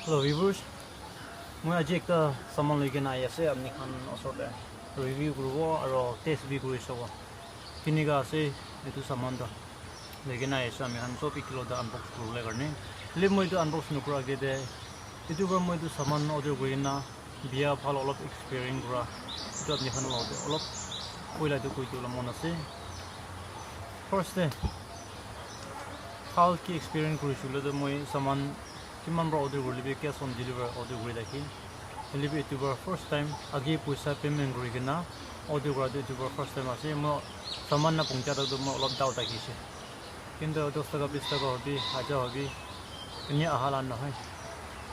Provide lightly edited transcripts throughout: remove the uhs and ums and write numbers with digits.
Hello viewers, मैं आज एक सामान लेके ना आया से अपने खान असोटे रिव्यू करूँगा और टेस्ट भी करूँ इसको किन्हीं का से ये तो सामान तो लेके ना आया से हमें खान 100 किलो दा अनबॉक्स करूँ ले करने ले मैं तो अनबॉक्स नहीं करा के दे itu kan मैं तो सामान order करी ना बिया फाल अलग एक्सपीरियंस करा itu अपने खान लाओ दे अलग कोई लाइट कोई तो लमोना से first day फाल की एक्सपीरियंस करूँ शुरू तो मैं सामान किमान बड़ा order करी cash on deliver order करी देखी लेकिन itu baru first time आगे पैसा payment करी के ना order करा itu baru first time आसे मैं सामान ना पहुंचा तो मैं अलग दाव ताकि से किंतु 10 टका 20 टका होगी 1000 होगी ini ahalan ना है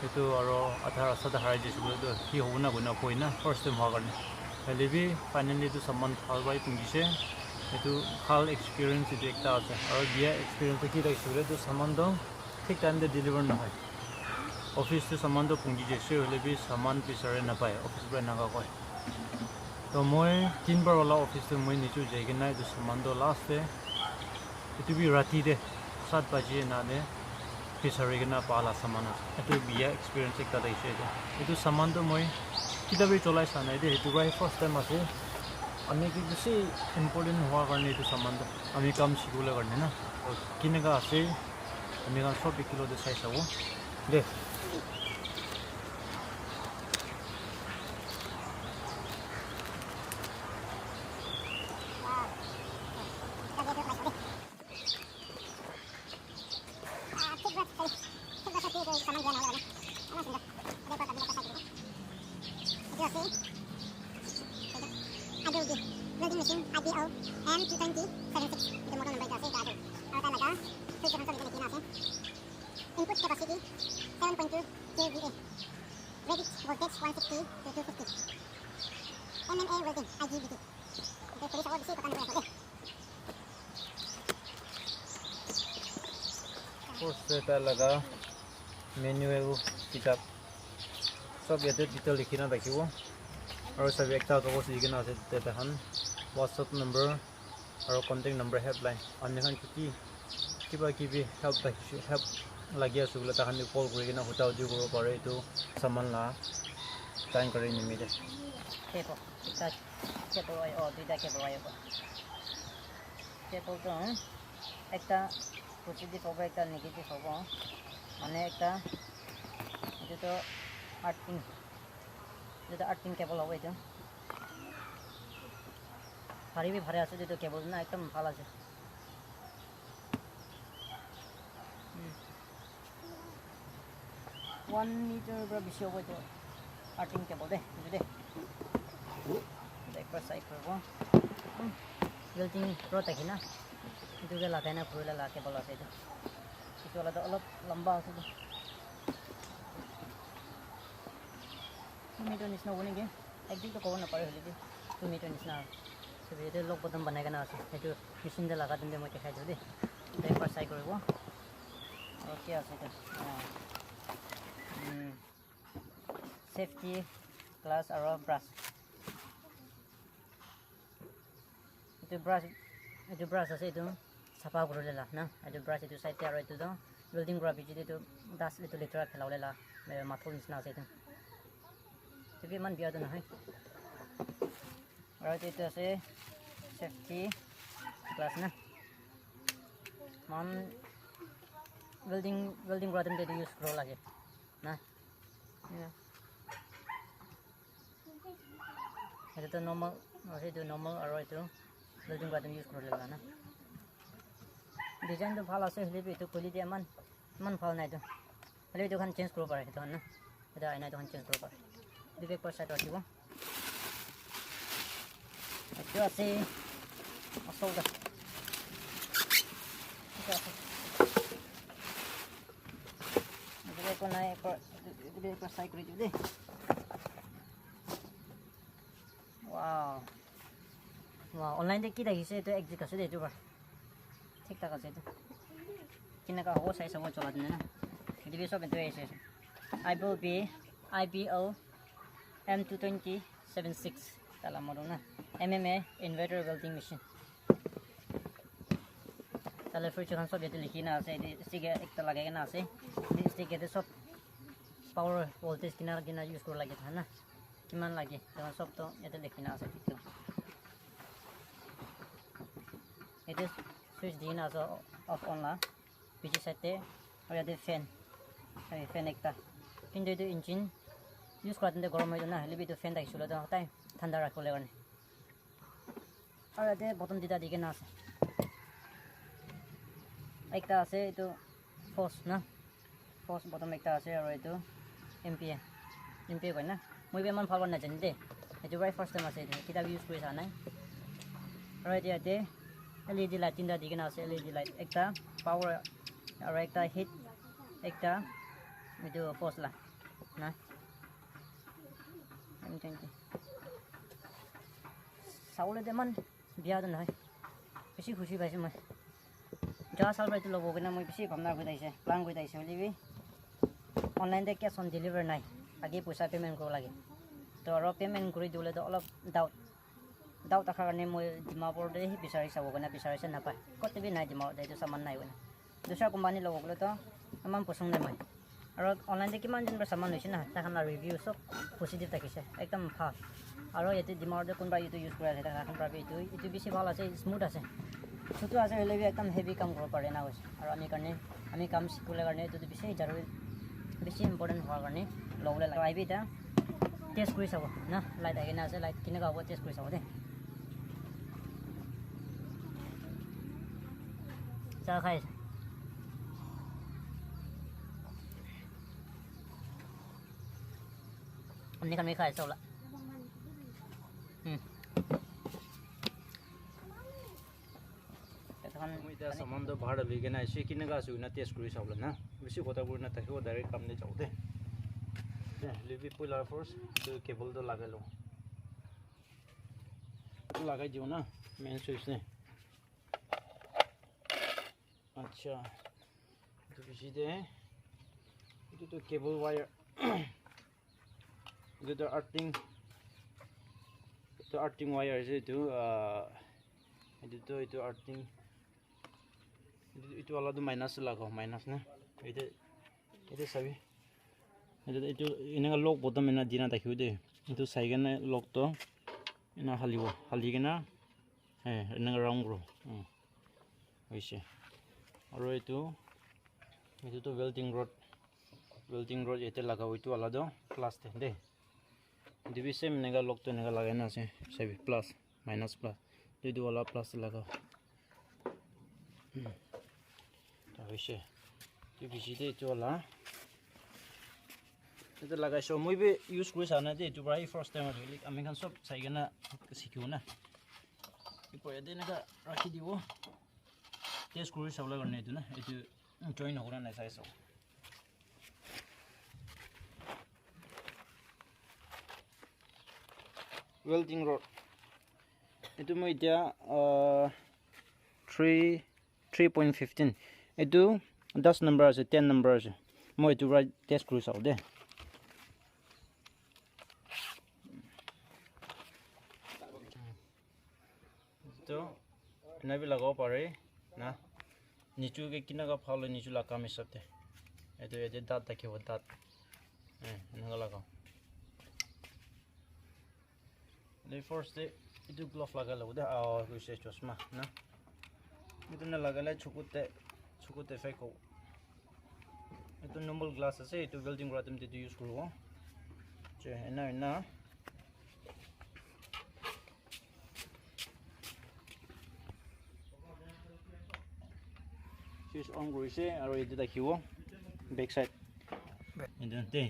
itu aro 18 jadi sebelum itu ki hona guna koi na first time hagan लेकिन finally itu सामान hal baik punggi se itu hal experience itu ekta ase aro dia experience ki dak sebelum itu सामान तो ठीक time पे deliver ना है office से सामान तो पूंजी जैसे होले भी सामान पिसरे ना पाए ऑफिस पे ना का कोई तो मैं 3 बार वाला ऑफिस से मैं नीचे जाएगा ना तो सामान तो लास्ट है itu भी राती दे 7 बजे ना दे पिसरे के ना पाला सामान itu बिया एक्सपीरियंस एक तरह से itu सामान तो मैं kita भी चलाई साना दे itu भाई फर्स्ट टाइम आसे हमें की जैसे इम्पोर्टेंट हुआ करने itu सामान तो हमें काम सीखोले करने ना और किने का आसे हमें का 100 किलो दे साइज है वो दे Welding machine Ibell M220-76 itu model number itu ada. Kalau kita laga, filter control itu kita nasi. Input capacity 7.2 kVA. Rated voltage 160 to 250. MMA welding IGBT. Itu tulis awal di sini pakai nomor. First kita laga manual kitab. सब ये detail लिखना रखियो और सब एक था तो लिखना है देते हैं WhatsApp नंबर और कांटेक्ट नंबर हेल्पलाइन अन्य खान की भी हेल्प लगी है सुबह तक हमें कॉल करके ना होता जो करो पारे तो सामान ला टाइम करे नहीं मिले केबल kita केबल आयो दुईटा केबल आयो केबल तो एकटा पॉजिटिव होबो एकटा नेगेटिभ होबो माने एकटा एतो तो आर्थिङ যেটা আর্থিং কেবল হবে এটা ভারী ভারী আছে যেটা কেবল না একদম ভালো আছে 1 মিটার বা বেশি হবে তো আর্থিং কেবল দে বুঝলে একবার সাইড করব ওয়েল্ডিং রড আছে না এটাকে লাগাই না পুরো লাগা কেবল আছে এটা এটা আলাদা অলপ লম্বা আছে मीटर निस्ना बनेंगे एक दिन तो कवर ना पड़े होली 2 मीटर निस्ना सब ये लोग बटन बनाएगा ना है तो मशीन दे लगा देंगे मैं दिखाई दो दे एक बार साइड करेगा और क्या है सेफ्टी ग्लास और ब्रश itu brush আছে itu সাফা করে লা না itu brush itu সাইড আর itu তো welding করা busy itu das itu literal ফেলালে লা মাথল নিস্না আছে itu tapi man biar tu nah. Alright itu se safety glass na. Man welding rod itu use scroll lagi. Nah. Ya. Itu normal, masih itu normal alright itu welding rod use scroll lagi na. Design tu ভাল আছে হলে itu quality man ভাল নাই তো হলে itu kan change করব পারে তো না এটা আইনা তো kan change করব পারে দিবে পয়সা তো দিব itu আছে আসল দা এটা আছে দিবে কোন নাই দিবে পয়সা করে দিবে ওয়াও অনলাইন তে কি দেখিছে তো এক জিকা আছে এইটো বার ঠিক ঠাক আছে এটা কিনা কা হো সাইজ হবো চলা দিনে না দিবে সব এটো এসে Ibell M220-76 dalam model na MMA Inverter welding machine তাহলে ফ্রিজ এখন সব এতে লিখি না আছে এই স্টিকে একটা লাগাই না আছে এই স্টিকে এতে সব power voltage kina use kor lagi thana kiman lagi ta sob to eta likhina ase tikto eta switch din ase off on la piche side aur yate fan ekta কিন্তু এইটো ইঞ্জিন ইউজ কৰাতে গৰম হৈ যায় না হলে বিটো ফেন ৰাখিছিলে তো তাই ঠাণ্ডা ৰাখিবলৈ কাৰণে আৰু ইয়াতে বটন দুটা দি কিনে আছে একটা আছে এইটো ফৰ্চ না ফৰ্চ বটন একটা আছে আৰু এইটো এমপিএ কয় না মই ইমান ভাল নাজানো দেই এইটো প্ৰায় ফাৰ্ষ্ট টাইম আছে এইটো কিতাপ ইউজ কৰি চোৱা নাই আৰু ইয়াতে LED লাইট তিনিটা দি কিনে আছে LED লাইট একটা পাৱাৰ আৰু একটা হিট একটা এইটো ফৰ্চ লাইট না M220 চাউলে দেমান বিয়া নহয় বেছি খুশি পাইছোঁ মই যোৱা চাউল এইটো ল'ব কিনে মই বেছি ভাবনা কৰি আহিছে প্লান কৰি আহিছে বুলিবি অনলাইনতে কেছ অন ডেলিভাৰী নাই আগে পইচা পে'মেণ্ট কৰিব লাগে তো আৰু পে'মেণ্ট কৰি দিবলৈতো অলপ ডাউট থকাৰ কাৰণে মই ডিমাপুৰতে বিচাৰি চাব কাৰণে বিচাৰিছে নাপায় ক'তবি নাই ডিমাপুৰত এইটো চামান নাই মানে দুসৰা কোম্পানী ল'ব গ'লেতো ইমান পচন্দ নাই মই আৰু অনলাইনতে কিমান দিনৰ চামান হৈছে না তাহান ৰিভিউ চব পজিটিভ থাকিছে একদম ভাল আৰু ইয়াতে ডিমাপুৰতে কোনোবা এইটো ইউজ কৰি আছে তাহান ভাবি এইটো বেছি ভাল আছে স্মুথ আছে ছোটো আছে হ'লে একদম হেভি কাম কৰিব পাৰে না কৈছে আৰু আমি কাম শিকিবলৈ কাৰণে এইটো বেছি জৰুৰী বেছি ইম্পৰ্টেণ্ট হোৱাৰ কাৰণে ল'বলৈ লাগে আহিবি এতিয়া টেষ্ট কৰি চাব না লাইট আহি কিনে আছে লাইট কেনেকুৱা হ'ব টেষ্ট কৰি চাব দেই চাহ খাই আছে ini kan mereka esok lah মই এতিয়া সামানটো ভাড়া লৈ কিনে আহিছোঁ কেনেকুৱা আছোঁ না টেষ্ট কৰি চাবলৈ না বেছি কথাবোৰ নাথাকিব ডাইৰেক্ট কাম দি যাওঁ দেই লিভি পইলাৰ ফাৰ্ষ্ট এইটো কেবলটো লগাই লওঁ লগাই দিওঁ না মেইন চুইচ নে আচ্ছা এইটো বেছি দে এইটোতো কেবল ৱায়াৰ এইটো আৰ্থিং ৱায়াৰ আছে এইটো earthing itu ala tu minus lah kau minus na itu sabi itu ini kan lock bottom ina dina tak hiu deh itu saya kan lock tu ina hali kena ini round bro bisa orang itu tu welding rod itu laga itu ala tu plus deh itu bisa menega lock tu menega lagi na sih sabi plus minus plus itu ala plus laga bisa itu bisa deh itu lah itu laga so moi be use kuri sana deh itu baru first time ada like kami kan sob saya kena kesikiu na itu ya deh naga rakhi diwo test kuri sabla karena itu na itu join horan na saya so welding rod itu moi dia 3.15 itu 10 number আছে 10 number আছে মই itu right test কৰি চাও দে তো নাবি লাগাব পাৰে না নিচুকে কিনাকা ফালে নিচু লাকা মিছতে এইটো এতে দাঁত থাকিব দাঁত এনেকা লাগাও দে first itu glove laga lo deh kuise chosma na itu na lagale chukute feko itu normal glass ase itu welding rod em te use kuro je ena switch on kuise aro itu dakhiwo back side endante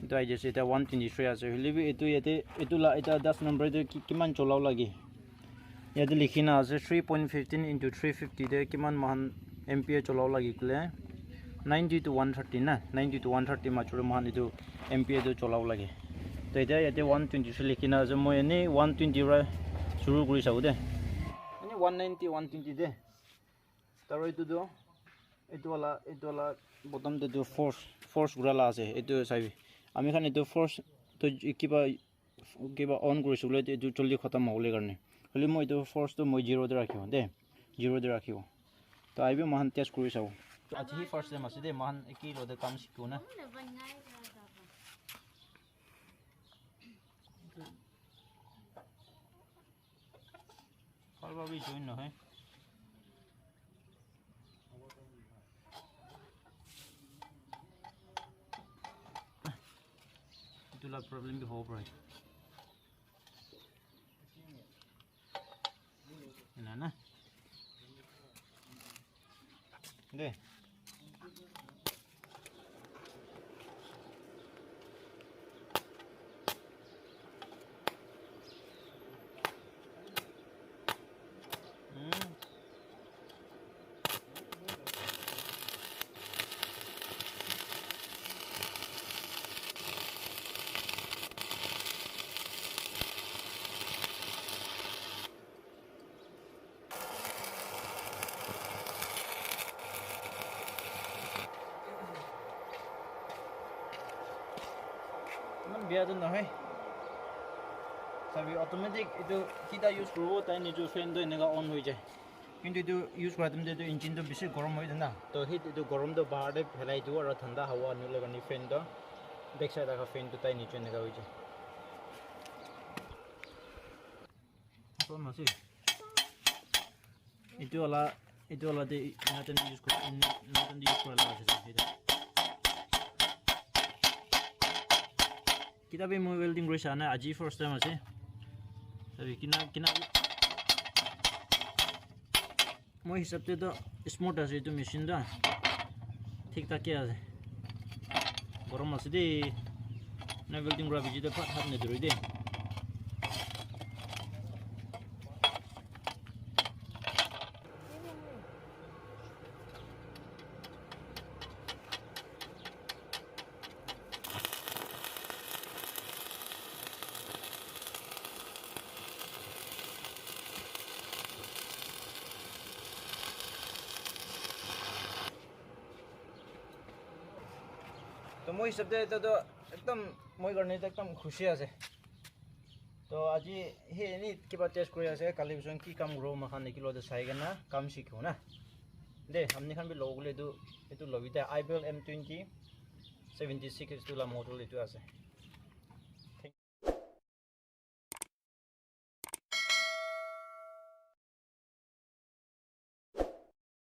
itu aja sih itu 123 আছে হলিবি itu lah itu 10 number itu কিমান চলাও লাগে ইয়াতে লিখিনা আছে 3.15 into 350 দে কিমান মান ampere চলাও লাগে কলে 90 to 130 না 90 to 130 মাচুরে মান itu এম্পিয়ার তো চলাও লাগে তো এটা ইয়াতে 123 লিখিনা আছে মই এনে 120 রা শুরু কৰি চাও দে এনে 190 120 দে তাৰ এইটো ওলা বটম দে ফোর্স গুড়ালা আছে এইটো চাবি আমি খান এইটো ফোর্স তো কিবা অন কৰিছো লে এইটো জলদি খতম হ'লে কাৰণে হলি মই এইটো ফোৰ্স তো মই 0 দে ৰাখিও দে 0 দে ৰাখিও তো আইবি মহান টেষ্ট কৰি চাও Aji first time aside man eki lo de kam siku na. Kalau babi join no hai. Itulah problem bi ho right. Nana. Deh. Biar tu nahi. Tapi automatic itu kita use kuru, tapi ni tu fan tu ini on hoje. কিন্তু itu use kora tumde tu engine tu bisi gorom hoje na. To heat itu gorom tu bahar de phelai tu aur thanda hawa anu lagani fan tu back side ka fan tu tai niche nega hoje. Apa masih? Itu ala de naten use kora la hoje. Kita be moi welding kori sana aji first time ase. Tapi kina moi hisab te to smooth ase itu machine da. Thik thak ke ase. Gorom ase de na welding kora biji de pat hat ne duri de. तो moi हिसाब से तो एकदम moi करने तो एकदम खुशी आसे तो आज हे नि किबा टेस्ट करि आसे काली बिसन की काम ग्रो मखान निकलो दे साइगन ना काम सिखो ना दे हमने खान भी लोगले दु एतु लबिता Ibell M220-76 इतुला मॉडल इतु आसे